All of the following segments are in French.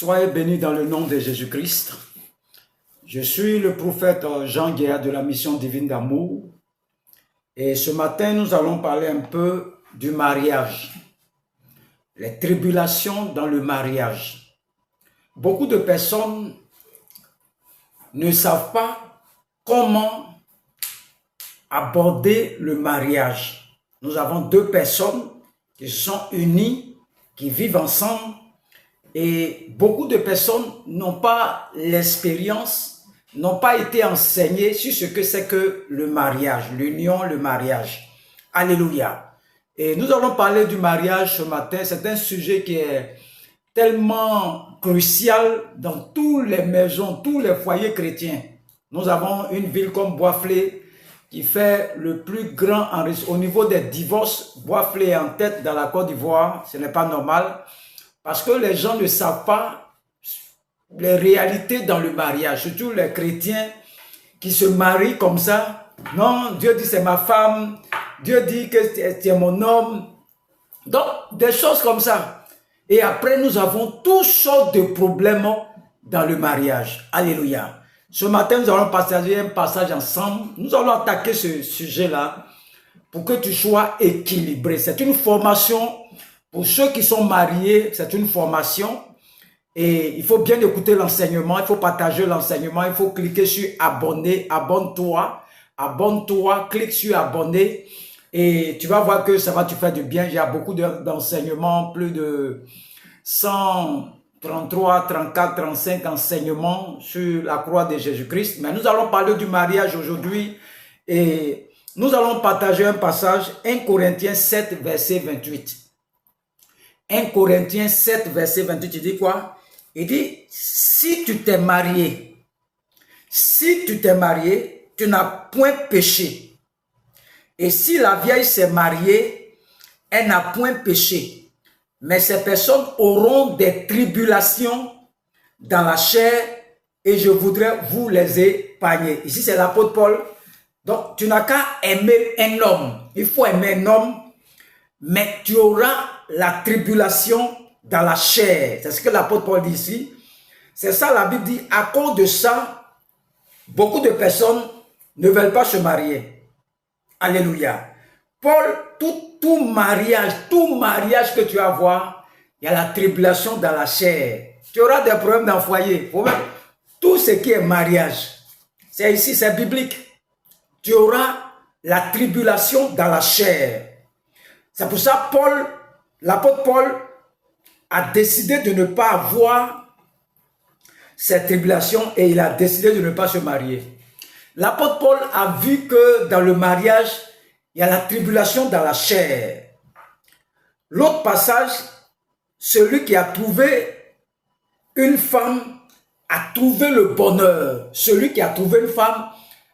Soyez bénis dans le nom de Jésus-Christ. Je suis le prophète Jean Guéa de la mission divine d'amour. Et ce matin, nous allons parler un peu du mariage. Les tribulations dans le mariage. Beaucoup de personnes ne savent pas comment aborder le mariage. Nous avons deux personnes qui se sont unies, qui vivent ensemble. Et beaucoup de personnes n'ont pas l'expérience, n'ont pas été enseignées sur ce que c'est que le mariage, l'union, le mariage. Alléluia. Et nous allons parler du mariage ce matin. C'est un sujet qui est tellement crucial dans toutes les maisons, tous les foyers chrétiens. Nous avons une ville comme Boisflé qui fait le plus grand au niveau des divorces. Boisflé est en tête dans la Côte d'Ivoire. Ce n'est pas normal. Parce que les gens ne savent pas les réalités dans le mariage, surtout les chrétiens qui se marient comme ça. Non, Dieu dit c'est ma femme, Dieu dit que tu es mon homme. Donc, des choses comme ça. Et après, nous avons toutes sortes de problèmes dans le mariage. Alléluia. Ce matin, nous allons partager un passage ensemble. Nous allons attaquer ce sujet-là pour que tu sois équilibré. C'est une formation. Pour ceux qui sont mariés, c'est une formation et il faut bien écouter l'enseignement, il faut partager l'enseignement, il faut cliquer sur abonner, abonne-toi, clique sur abonner et tu vas voir que ça va te faire du bien. Il y a beaucoup d'enseignements, plus de 133, 34, 35 enseignements sur la croix de Jésus-Christ. Mais nous allons parler du mariage aujourd'hui et nous allons partager un passage, 1 Corinthiens 7, verset 28. 1 Corinthiens 7, verset 28, il dit quoi? Il dit, si tu t'es marié, tu n'as point péché. Et si la vieille s'est mariée, elle n'a point péché. Mais ces personnes auront des tribulations dans la chair et je voudrais vous les épargner. Ici, c'est l'apôtre Paul. Donc, tu n'as qu'à aimer un homme. Il faut aimer un homme, mais tu auras la tribulation dans la chair. C'est ce que l'apôtre Paul dit ici. C'est ça la Bible dit. À cause de ça, beaucoup de personnes ne veulent pas se marier. Alléluia. Paul, tout mariage que tu vas voir, il y a la tribulation dans la chair. Tu auras des problèmes dans le foyer. Tout ce qui est mariage, c'est ici, c'est biblique. Tu auras la tribulation dans la chair. C'est pour ça l'apôtre Paul a décidé de ne pas avoir cette tribulation et il a décidé de ne pas se marier. L'apôtre Paul a vu que dans le mariage, il y a la tribulation dans la chair. L'autre passage, celui qui a trouvé une femme a trouvé le bonheur. Celui qui a trouvé une femme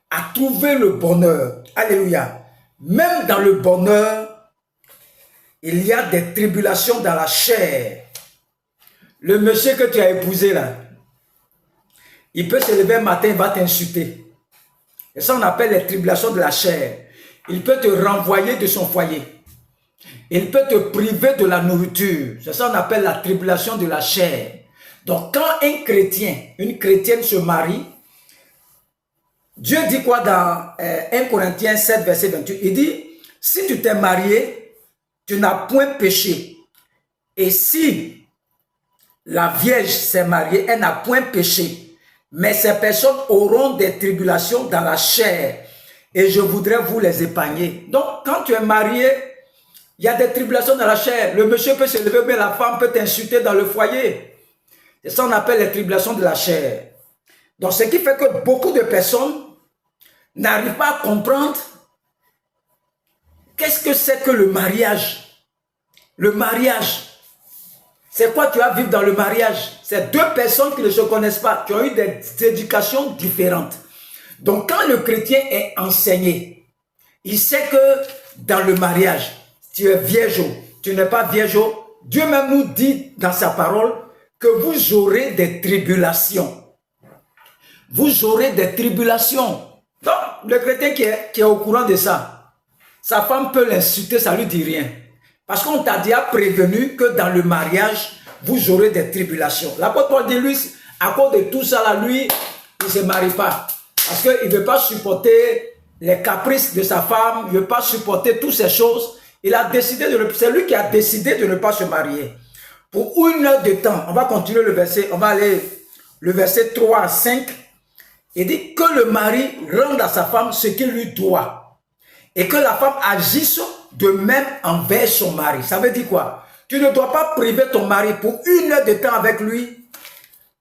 a trouvé le bonheur. Alléluia. Même dans le bonheur, il y a des tribulations dans la chair. Le monsieur que tu as épousé là, il peut se lever un matin, il va t'insulter. Et ça on appelle les tribulations de la chair. Il peut te renvoyer de son foyer. Il peut te priver de la nourriture. C'est ça on appelle la tribulation de la chair. Donc quand un chrétien, une chrétienne se marie, Dieu dit quoi dans 1 Corinthiens 7, verset 28? Il dit, si tu t'es marié, tu n'as point péché. Et si la Vierge s'est mariée, elle n'a point péché. Mais ces personnes auront des tribulations dans la chair. Et je voudrais vous les épargner. Donc, quand tu es marié, il y a des tribulations dans la chair. Le monsieur peut se lever, mais la femme peut t'insulter dans le foyer. C'est ça qu'on appelle les tribulations de la chair. Donc, ce qui fait que beaucoup de personnes n'arrivent pas à comprendre qu'est-ce que c'est que le mariage? Le mariage, c'est quoi tu vas vivre dans le mariage? C'est deux personnes qui ne se connaissent pas, qui ont eu des éducations différentes. Donc quand le chrétien est enseigné, il sait que dans le mariage, tu es vierge, tu n'es pas vierge. Dieu même nous dit dans sa parole que vous aurez des tribulations. Vous aurez des tribulations. Donc le chrétien qui est au courant de ça, sa femme peut l'insulter, ça ne lui dit rien. Parce qu'on t'a déjà prévenu que dans le mariage, vous aurez des tribulations. L'apôtre Paul dit, lui, à cause de tout ça, là, lui, il ne se marie pas. Parce qu'il ne veut pas supporter les caprices de sa femme, il ne veut pas supporter toutes ces choses. Il a décidé c'est lui qui a décidé de ne pas se marier. Pour 1 heure de temps, on va continuer le verset, on va aller le verset 3 à 5. Il dit que le mari rende à sa femme ce qu'il lui doit. Et que la femme agisse de même envers son mari. Ça veut dire quoi? Tu ne dois pas priver ton mari pour 1 heure de temps avec lui.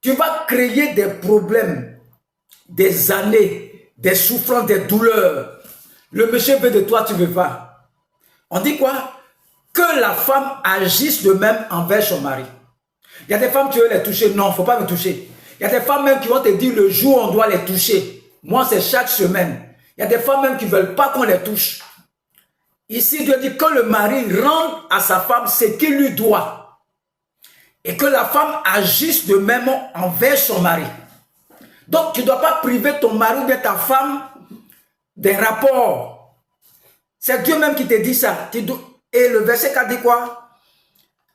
Tu vas créer des problèmes, des années, des souffrances, des douleurs. Le monsieur veut de toi, tu ne veux pas. On dit quoi? Que la femme agisse de même envers son mari. Il y a des femmes, tu veux les toucher. Non, il ne faut pas me toucher. Il y a des femmes même qui vont te dire le jour où on doit les toucher. Moi, c'est chaque semaine. Il y a des femmes même qui ne veulent pas qu'on les touche. Ici, Dieu dit que le mari rende à sa femme ce qu'il lui doit. Et que la femme agisse de même envers son mari. Donc, tu ne dois pas priver ton mari ou bien ta femme des rapports. C'est Dieu même qui te dit ça. Et le verset 4 dit quoi?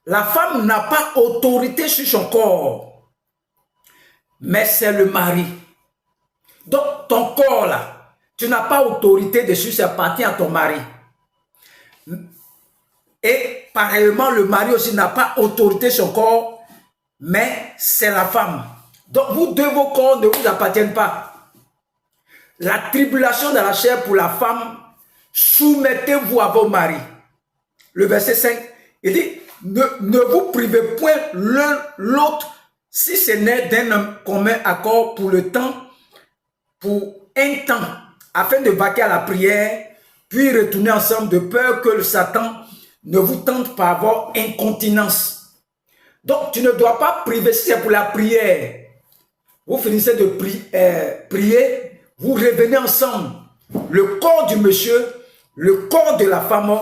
La femme n'a pas autorité sur son corps, mais c'est le mari. Donc, ton corps là, tu n'as pas autorité dessus, ça appartient à ton mari. Et pareillement, le mari aussi n'a pas autorité sur son corps, mais c'est la femme. Donc, vous deux, vos corps ne vous appartiennent pas. La tribulation dans la chair pour la femme, soumettez-vous à vos maris. Le verset 5, il dit, ne vous privez point l'un l'autre si ce n'est d'un commun accord pour le temps, pour un temps, afin de vaquer à la prière, puis retourner ensemble de peur que le Satan ne vous tente par avoir incontinence. Donc, tu ne dois pas priver, si c'est pour la prière. Vous finissez de prier, vous revenez ensemble. Le corps du monsieur, le corps de la femme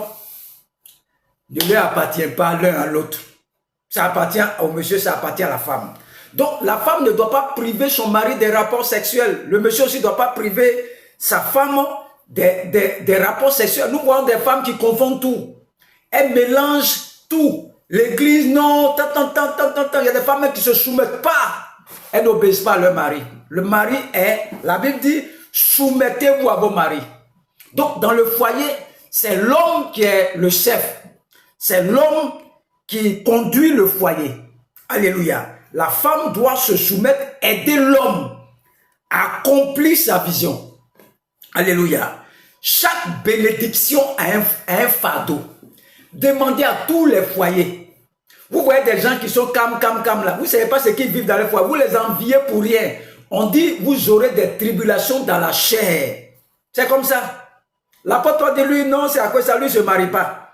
ne leur appartient pas l'un à l'autre. Ça appartient au monsieur, ça appartient à la femme. Donc, la femme ne doit pas priver son mari des rapports sexuels. Le monsieur aussi ne doit pas priver sa femme des rapports sexuels. Nous voyons des femmes qui confondent tout. Elles mélangent tout. L'église, non, il y a des femmes qui ne se soumettent pas. Elles n'obéissent pas à leur mari. Le mari est, la Bible dit, soumettez-vous à vos maris. Donc, dans le foyer, c'est l'homme qui est le chef. C'est l'homme qui conduit le foyer. Alléluia. La femme doit se soumettre, aider l'homme à accomplir sa vision. Alléluia. Chaque bénédiction a un fardeau. Demandez à tous les foyers. Vous voyez des gens qui sont calmes là. Vous ne savez pas ce qu'ils vivent dans les foyers. Vous les enviez pour rien. On dit, vous aurez des tribulations dans la chair. C'est comme ça. L'apôtre dit, lui, non, c'est à cause de ça, lui ne se marie pas.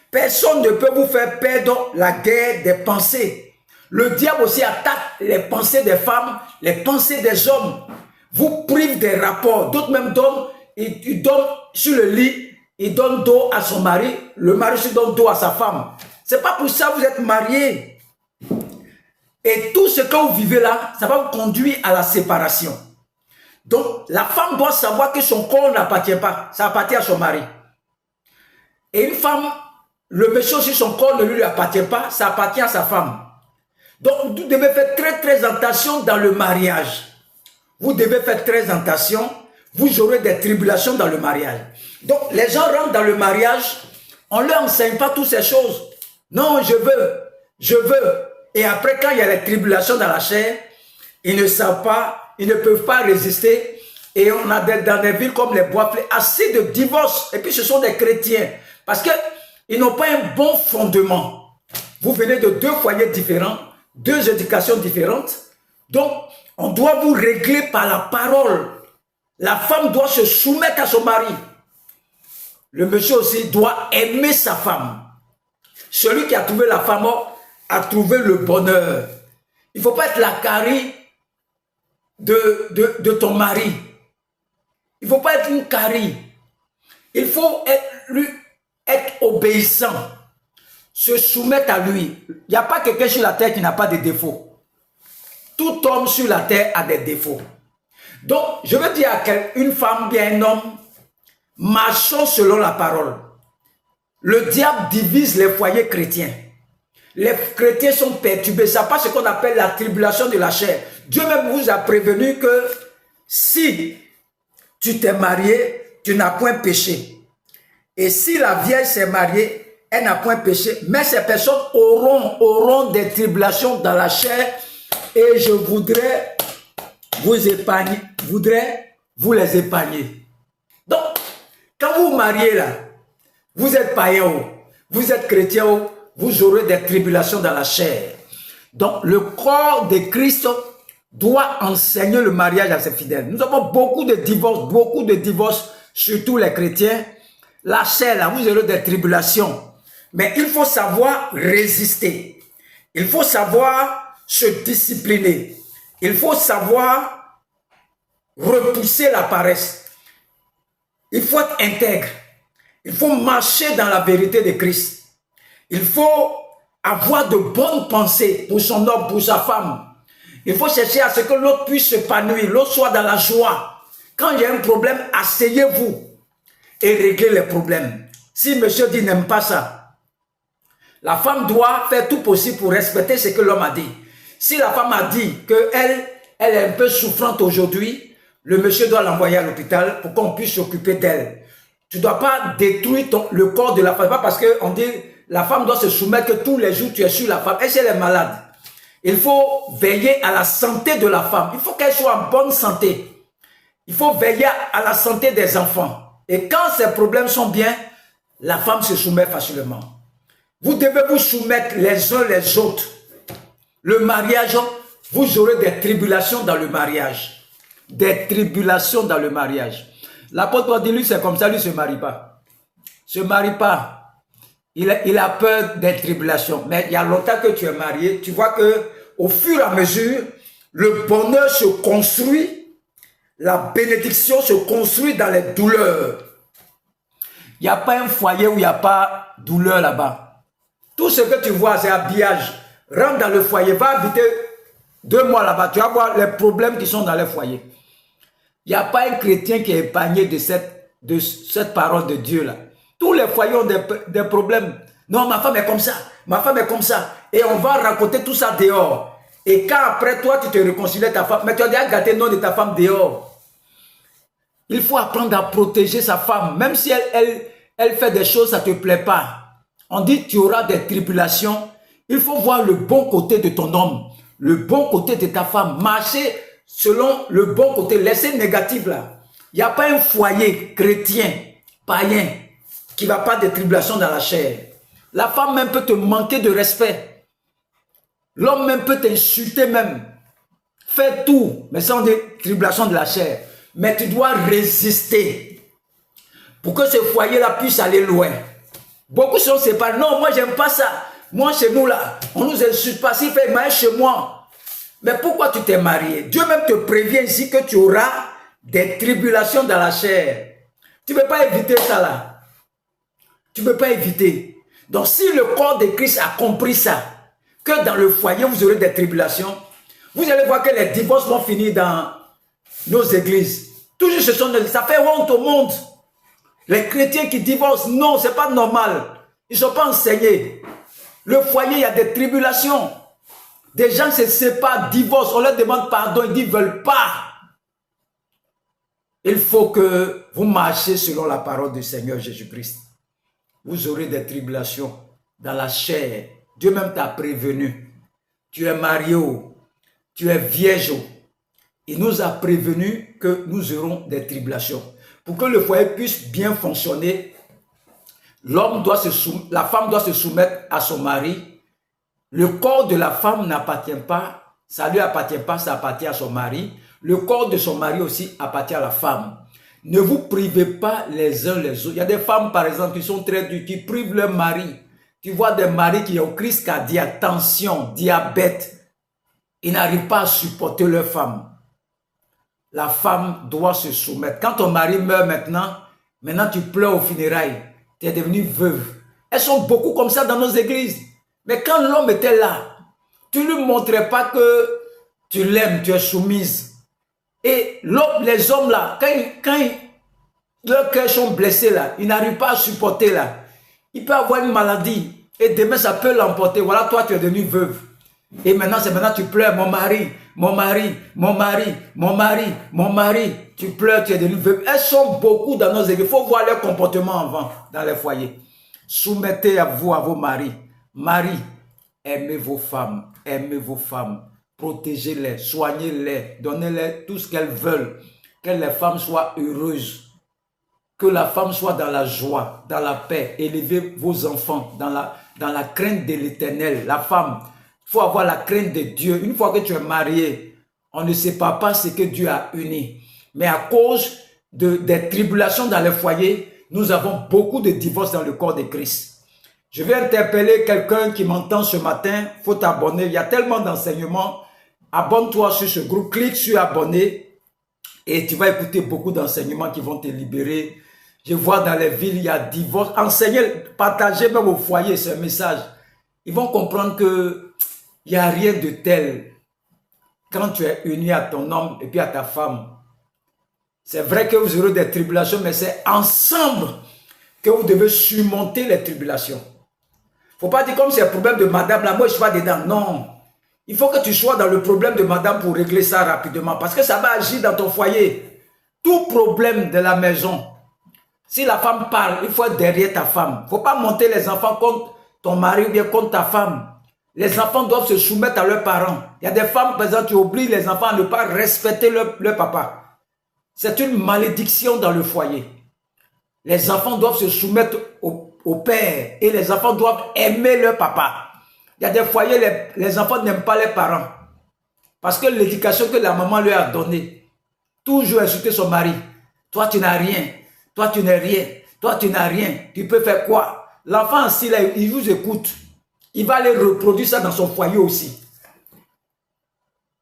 Personne ne peut vous faire perdre la guerre des pensées. Le diable aussi attaque les pensées des femmes, les pensées des hommes. Vous prive des rapports. D'autres même donnent, ils donnent sur le lit, ils donnent dos à son mari. Le mari se donne dos à sa femme. C'est pas pour ça que vous êtes mariés. Et tout ce que vous vivez là, ça va vous conduire à la séparation. Donc, la femme doit savoir que son corps n'appartient pas. Ça appartient à son mari. Et une femme, le monsieur aussi, son corps ne lui appartient pas. Ça appartient à sa femme. Donc, vous devez faire très attention dans le mariage. Vous devez faire très attention. Vous aurez des tribulations dans le mariage. Donc, les gens rentrent dans le mariage. On ne leur enseigne pas toutes ces choses. Non, je veux. Et après, quand il y a les tribulations dans la chair, ils ne savent pas, ils ne peuvent pas résister. Et on a dans des villes comme les Bois-Flés assez de divorces. Et puis, ce sont des chrétiens. Parce qu'ils n'ont pas un bon fondement. Vous venez de deux foyers différents, deux éducations différentes. Donc, on doit vous régler par la parole. La femme doit se soumettre à son mari. Le monsieur aussi doit aimer sa femme. Celui qui a trouvé la femme a trouvé le bonheur. Il ne faut pas être la carie de ton mari. Il ne faut pas être une carie. Il faut être obéissant. Se soumettre à lui. Il n'y a pas quelqu'un sur la terre qui n'a pas de défauts. Tout homme sur la terre a des défauts. Donc, je veux dire à une femme, bien un homme, marchons selon la parole. Le diable divise les foyers chrétiens. Les chrétiens sont perturbés. Ça passe ce qu'on appelle la tribulation de la chair. Dieu même vous a prévenu que si tu t'es marié, tu n'as point péché. Et si la vieille s'est mariée, elle n'a point péché. Mais ces personnes auront des tribulations dans la chair. Et je voudrais vous épargner, vous les épargner. Donc, quand vous vous mariez là, vous êtes païen, vous êtes chrétien, vous aurez des tribulations dans la chair. Donc, le corps de Christ doit enseigner le mariage à ses fidèles. Nous avons beaucoup de divorces, surtout les chrétiens. La chair, là, vous aurez des tribulations. Mais il faut savoir résister. Il faut savoir se discipliner. Il faut savoir repousser la paresse. Il faut être intègre. Il faut marcher dans la vérité de Christ. Il faut avoir de bonnes pensées pour son homme, pour sa femme. Il faut chercher à ce que l'autre puisse s'épanouir, l'autre soit dans la joie. Quand il y a un problème, asseyez-vous et réglez les problèmes. Si monsieur dit n'aime pas ça, la femme doit faire tout possible pour respecter ce que l'homme a dit. Si la femme a dit qu'elle est un peu souffrante aujourd'hui, le monsieur doit l'envoyer à l'hôpital pour qu'on puisse s'occuper d'elle. Tu ne dois pas détruire le corps de la femme. Pas parce qu'on dit la femme doit se soumettre que tous les jours tu es sur la femme. Et si elle est malade, il faut veiller à la santé de la femme. Il faut qu'elle soit en bonne santé. Il faut veiller à la santé des enfants. Et quand ces problèmes sont bien, la femme se soumet facilement. Vous devez vous soumettre les uns les autres. Le mariage, vous aurez des tribulations dans le mariage. Des tribulations dans le mariage. L'apôtre dit, lui, c'est comme ça, lui ne se marie pas. Se marie pas. Il a peur des tribulations. Mais il y a longtemps que tu es marié, tu vois que au fur et à mesure, le bonheur se construit, la bénédiction se construit dans les douleurs. Il n'y a pas un foyer où il n'y a pas de douleur là-bas. Tout ce que tu vois, c'est habillage. Rentre dans le foyer, va habiter 2 mois là-bas, tu vas voir les problèmes qui sont dans les foyers. Il n'y a pas un chrétien qui est épargné de cette parole de Dieu là. Tous les foyers ont des problèmes. Non, ma femme est comme ça, ma femme est comme ça. Et on va raconter tout ça dehors. Et quand après toi, tu te réconcilies avec ta femme, mais tu as déjà gâté le nom de ta femme dehors. Il faut apprendre à protéger sa femme. Même si elle fait des choses, ça ne te plaît pas. On dit que tu auras des tribulations. Il faut voir le bon côté de ton homme. Le bon côté de ta femme. Marcher selon le bon côté. Laissez le négatif là. Il n'y a pas un foyer chrétien, païen, qui ne va pas de tribulations dans la chair. La femme même peut te manquer de respect. L'homme même peut t'insulter même. Fais tout, mais sans des tribulations de la chair. Mais tu dois résister pour que ce foyer-là puisse aller loin. Beaucoup sont séparés. Non, moi, j'aime pas ça. Moi, chez nous, là, on nous insulte pas. S'il fait mariage chez moi. Mais pourquoi tu t'es marié? Dieu même te prévient ici que tu auras des tribulations dans la chair. Tu ne peux pas éviter ça, là. Tu ne peux pas éviter. Donc, si le corps de Christ a compris ça, que dans le foyer, vous aurez des tribulations, vous allez voir que les divorces vont finir dans nos églises. Toujours ce sont ça fait honte au monde. Les chrétiens qui divorcent, non, c'est pas normal. Ils ne sont pas enseignés. Le foyer, il y a des tribulations. Des gens se séparent, divorcent, on leur demande pardon, ils disent qu'ils ne veulent pas. Il faut que vous marchiez selon la parole du Seigneur Jésus-Christ. Vous aurez des tribulations dans la chair. Dieu même t'a prévenu. Tu es marié, tu es vierge. Il nous a prévenu que nous aurons des tribulations. Pour que le foyer puisse bien fonctionner, la femme doit se soumettre à son mari. Le corps de la femme n'appartient pas, ça ne lui appartient pas, ça appartient à son mari. Le corps de son mari aussi appartient à la femme. Ne vous privez pas les uns les autres. Il y a des femmes, par exemple, qui sont très dures, qui privent leur mari. Tu vois des maris qui ont crise cardiaque, tension, diabète. Ils n'arrivent pas à supporter leur femme. La femme doit se soumettre. Quand ton mari meurt maintenant tu pleures aux funérailles. Tu es devenue veuve. Elles sont beaucoup comme ça dans nos églises. Mais quand l'homme était là, tu ne lui montrais pas que tu l'aimes, tu es soumise. Et les hommes là, quand leurs cœurs sont blessés là, ils n'arrivent pas à supporter là. Il peut avoir une maladie. Et demain, ça peut l'emporter. Voilà, toi, tu es devenue veuve. Et maintenant, c'est maintenant tu pleures, mon mari, mon mari, mon mari, mon mari, mon mari. Tu pleures, tu es devenue veuve. Elles sont beaucoup dans nos églises. Il faut voir leur comportement avant, dans les foyers. Soumettez à vous, à vos maris. Marie, aimez vos femmes, protégez-les, soignez-les, donnez-les tout ce qu'elles veulent. Que les femmes soient heureuses. Que la femme soit dans la joie, dans la paix. Élevez vos enfants dans la crainte de l'Éternel. La femme, il faut avoir la crainte de Dieu. Une fois que tu es marié, on ne sépare pas ce que Dieu a uni. Mais à cause des tribulations dans les foyers, nous avons beaucoup de divorces dans le corps de Christ. Je vais interpeller quelqu'un qui m'entend ce matin. Il faut t'abonner. Il y a tellement d'enseignements. Abonne-toi sur ce groupe. Clique sur abonner. Et tu vas écouter beaucoup d'enseignements qui vont te libérer. Je vois dans les villes, il y a divorce. Enseignez, partagez même au foyer ce message. Ils vont comprendre que il n'y a rien de tel quand tu es uni à ton homme et puis à ta femme. C'est vrai que vous aurez des tribulations, mais c'est ensemble que vous devez surmonter les tribulations. Il ne faut pas dire comme c'est un problème de madame, là, moi je suis pas dedans. Non. Il faut que tu sois dans le problème de madame pour régler ça rapidement. Parce que ça va agir dans ton foyer. Tout problème de la maison. Si la femme parle, il faut être derrière ta femme. Il ne faut pas monter les enfants contre ton mari ou bien contre ta femme. Les enfants doivent se soumettre à leurs parents. Il y a des femmes, par exemple, qui obligent les enfants à ne pas respecter leur papa. C'est une malédiction dans le foyer. Les enfants doivent se soumettre au père et les enfants doivent aimer leur papa. Il y a des foyers, les enfants n'aiment pas les parents. Parce que l'éducation que la maman lui a donnée, toujours insulter son mari. Toi, tu n'as rien. Toi, tu n'es rien. Toi, tu n'as rien. Tu peux faire quoi? L'enfant, ainsi, là, il vous écoute. Il va aller reproduire ça dans son foyer aussi.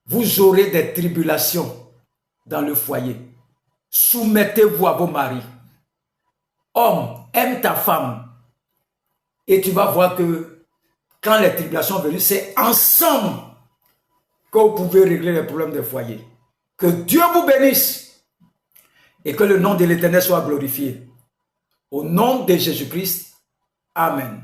Vous aurez des tribulations dans le foyer. Soumettez-vous à vos maris. Homme, aime ta femme. Et tu vas voir que quand les tribulations viennent, c'est ensemble que vous pouvez régler les problèmes des foyers. Que Dieu vous bénisse et que le nom de l'Éternel soit glorifié. Au nom de Jésus-Christ, Amen.